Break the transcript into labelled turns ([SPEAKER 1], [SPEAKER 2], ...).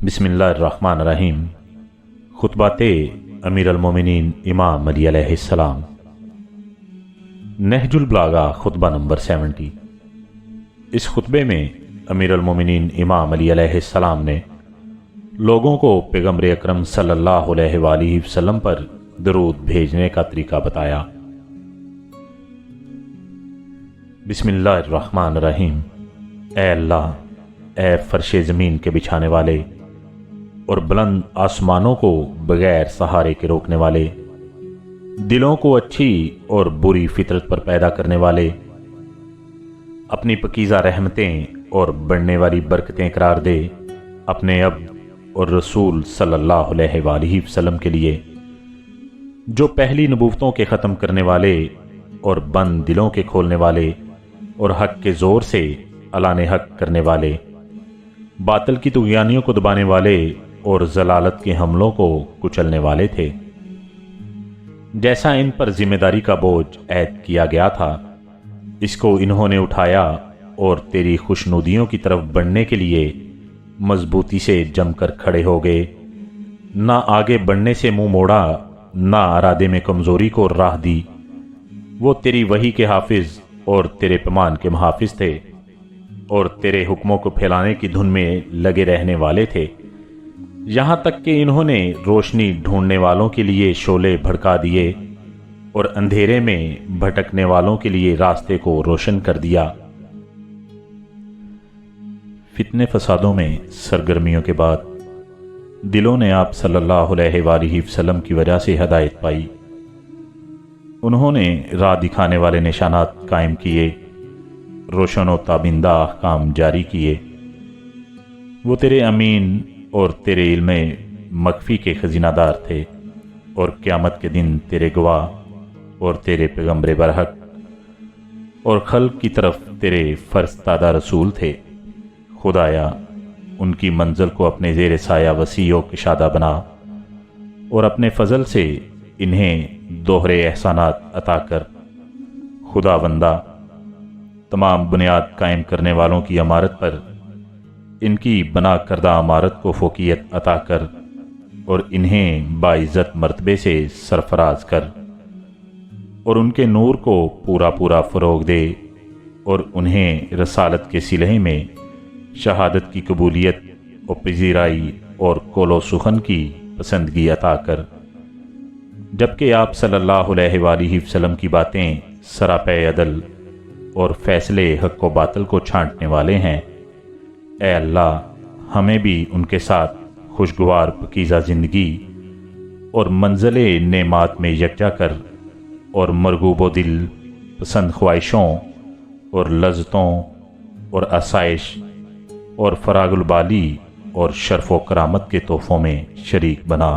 [SPEAKER 1] بسم اللہ الرحمن الرحیم۔ خطبات امیر المومنین امام علی علیہ السلام۔ نہج البلاغہ خطبہ نمبر 70۔ اس خطبے میں امیر المومنین امام علی علیہ السلام نے لوگوں کو پیغمبر اکرم صلی اللہ علیہ وآلہ وسلم پر درود بھیجنے کا طریقہ بتایا۔ بسم اللہ الرحمن الرحیم۔ اے اللہ، اے فرش زمین کے بچھانے والے اور بلند آسمانوں کو بغیر سہارے کے روکنے والے، دلوں کو اچھی اور بری فطرت پر پیدا کرنے والے، اپنی پکیزہ رحمتیں اور بڑھنے والی برکتیں قرار دے اپنے عبد اور رسول صلی اللہ علیہ وآلہ وسلم کے لیے، جو پہلی نبوتوں کے ختم کرنے والے اور بند دلوں کے کھولنے والے اور حق کے زور سے اعلان حق کرنے والے، باطل کی طغیانیوں کو دبانے والے اور ضلالت کے حملوں کو کچلنے والے تھے۔ جیسا ان پر ذمہ داری کا بوجھ عائد کیا گیا تھا، اس کو انہوں نے اٹھایا اور تیری خوشنودیوں کی طرف بڑھنے کے لیے مضبوطی سے جم کر کھڑے ہو گئے، نہ آگے بڑھنے سے منہ موڑا، نہ ارادے میں کمزوری کو راہ دی۔ وہ تیری وحی کے حافظ اور تیرے پیمان کے محافظ تھے اور تیرے حکموں کو پھیلانے کی دھن میں لگے رہنے والے تھے، یہاں تک کہ انہوں نے روشنی ڈھونڈنے والوں کے لیے شعلے بھڑکا دیے اور اندھیرے میں بھٹکنے والوں کے لیے راستے کو روشن کر دیا۔ فتنے فسادوں میں سرگرمیوں کے بعد دلوں نے آپ صلی اللہ علیہ وآلہ وسلم کی وجہ سے ہدایت پائی۔ انہوں نے راہ دکھانے والے نشانات قائم کیے، روشن و تابندہ احکام جاری کیے۔ وہ تیرے امین اور تیرے علم مخفی کے خزینہ دار تھے اور قیامت کے دن تیرے گواہ اور تیرے پیغمبر برحق اور خلق کی طرف تیرے فرستادہ رسول تھے۔ خدایا، ان کی منزل کو اپنے زیر سایہ وسیع و کشادہ بنا اور اپنے فضل سے انہیں دوہرے احسانات عطا کر۔ خدا بندہ، تمام بنیاد قائم کرنے والوں کی عمارت پر ان کی بنا کردہ عمارت کو فوقیت عطا کر اور انہیں باعزت مرتبے سے سرفراز کر، اور ان کے نور کو پورا پورا فروغ دے اور انہیں رسالت کے صلح میں شہادت کی قبولیت و پذیرائی اور قول و سخن کی پسندگی عطا کر، جبکہ آپ صلی اللہ علیہ وآلہ وسلم کی باتیں سراپے عدل اور فیصلے حق و باطل کو چھانٹنے والے ہیں۔ اے اللہ، ہمیں بھی ان کے ساتھ خوشگوار پکیزہ زندگی اور منزل نعمات میں یکجا کر، اور مرغوب و دل پسند خواہشوں اور لذتوں اور آسائش اور فراغ البالی اور شرف و کرامت کے تحفوں میں شریک بنا۔